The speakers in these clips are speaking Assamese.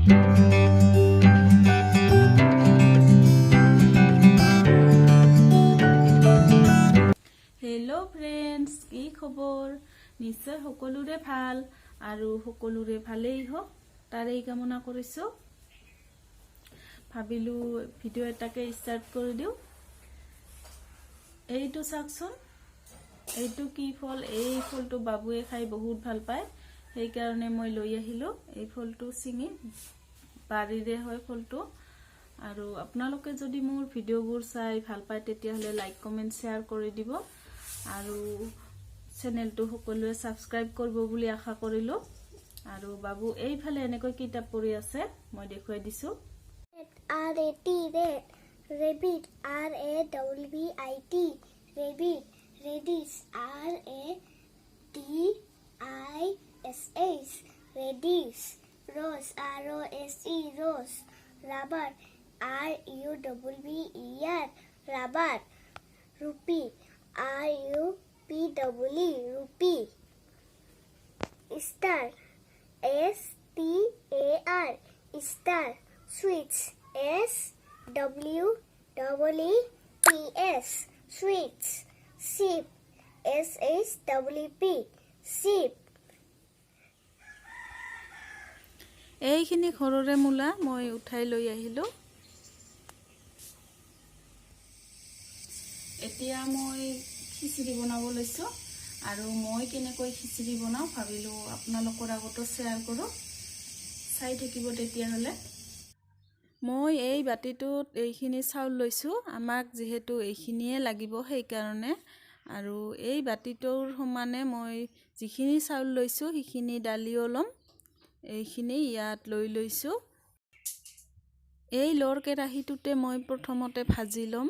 हेलो फ्रेंड्स, की खबर? निश्चय सकलोरे ভাল আৰু সকলোৰে ভালেই হওক তাৰেই কামনা কৰিছো। ভাবিলো ভিডিও এটাকে স্টাৰ্ট কৰি দিও। এইটো চাকচোন, এইটো কি ফল? এই ফলটো বাবুৱে খাই বহুত ভাল পায়, সেই কাৰণে মই লৈ আহিলো। এই ফলটো চিঙি বাৰীৰে হয় ফলটো। আৰু আপোনালোকে যদি মোৰ ভিডিওবোৰ চাই ভাল পায় তেতিয়াহলে লাইক কমেন্ট শেয়াৰ কৰি দিব আৰু চেনেলটো সকলোৱে সাবস্ক্ৰাইব কৰিব বুলি আশা কৰিলো। আৰু বাবু এইফালে এনেকৈ কিতাপ পঢ়ি আছে, মই দেখুৱাই দিছো। Rabbit, R-A-B-B-I-T, rabbit, radish, R-A-D-I-S-H, radish, rose, R-O-S-E, rose, rubber, R-U-B-B-E-R, rubber, rupee, R-U-P-E-E, rupee, star, S-T-A-R, star, sweets, S-W-E-E-T-S, sweets, sheep, S-H-W-P, sheep. এইখিনি ঘৰৰে মূলা মই উঠাই লৈ আহিলো। এতিয়া মই খিচিৰি বনাব লৈছো আৰু মই কেনেকৈ খিচিৰি বনাও ভাবিলো আপোনালোকৰ আগতো শেয়াৰ কৰো, চাই থাকিব তেতিয়াহলে। মই এই বাটিটোত এইখিনি চাউল লৈছো, আমাক যেহেতু এইখিনিয়ে লাগিব সেই কাৰণে। আৰু এই বাটিটোৰ সমানে মই যিখিনি চাউল লৈছো সেইখিনি দালিও লম। এইখিনি ইয়াত লৈ লৈছো। এই লৰ কেৰাহীটোতে মই প্ৰথমতে ভাজি লম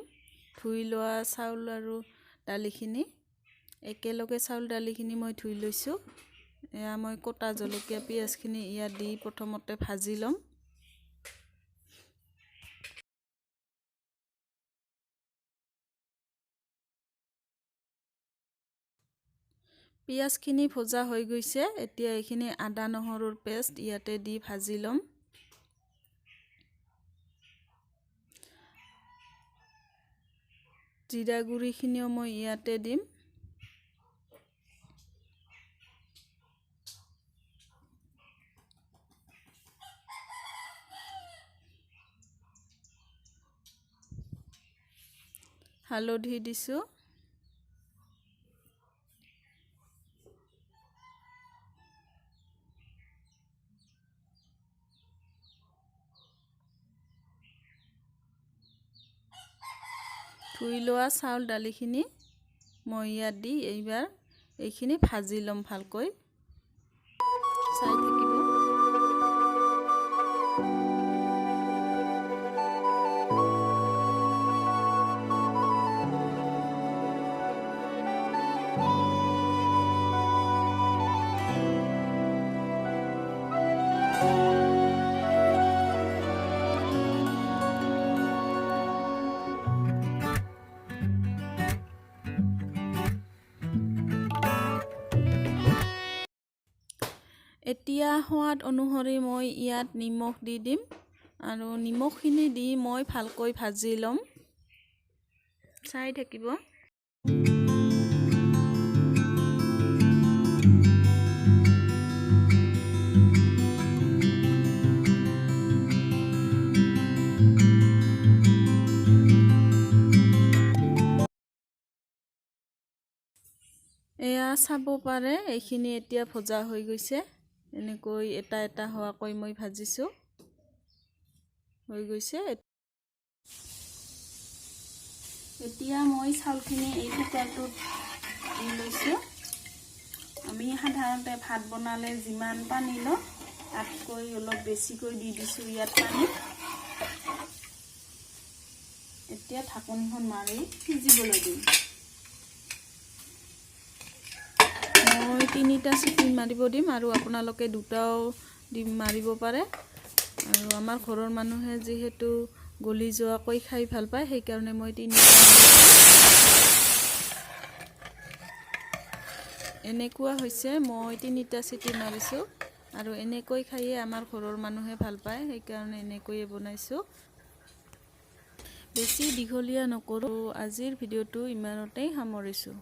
ধুই লোৱা চাউল আৰু দালিখিনি। একেলগে চাউল দালিখিনি মই ধুই লৈছো। এয়া মই কটা জলকীয়া পিয়াজখিনি ইয়াত দি প্ৰথমতে ভাজি লম। পিয়াজখিনি ভজা হৈ গৈছে, এতিয়া এইখিনি আদা নহৰুৰ পেষ্ট ইয়াতে দি ভাজি লম। জিৰা গুৰিখিনিও মই ইয়াতে দিম। হালধি দিছো। ধুই লোৱা চাউল দালিখিনি মই ইয়াত দি এইবাৰ এইখিনি ভাজি লম ভালকৈ। চাই থাকিব। এতিয়া সোৱাদ অনুসৰি মই ইয়াত নিমখ দি দিম আৰু নিমখখিনি দি মই ভালকৈ ভাজি লম। চাই থাকিব। এয়া চাব পাৰে এইখিনি এতিয়া ভজা হৈ গৈছে। এনেকৈ এটা এটা হোৱাকৈ মই ভাজিছো, হৈ গৈছে। এতিয়া মই চাউলখিনি এই কুকাৰটোত দি লৈছো। আমি সাধাৰণতে ভাত বনালে যিমান পানী লওঁ তাতকৈ অলপ বেছিকৈ দি দিছো ইয়াত পানী। এতিয়া ঢাকনিখন মাৰি সিজিবলৈ দিম। মই 3টা চিটি মাৰিব দিম আৰু আপোনালোকে 2টাও মাৰিব পাৰে। আৰু আমাৰ ঘৰৰ মানুহে যেহেতু গলি যোৱাকৈ খাই ভাল পায় সেই কাৰণে মই 3টা এনেকুৱা হৈছে। মই 3টা চিটি মাৰিছো। আৰু এনেকৈ খাইয়ে আমাৰ ঘৰৰ মানুহে ভাল পায়, সেইকাৰণে এনেকৈয়ে বনাইছোঁ। বেছি দীঘলীয়া নকৰোঁ, আজিৰ ভিডিঅ'টো ইমানতেই সামৰিছোঁ।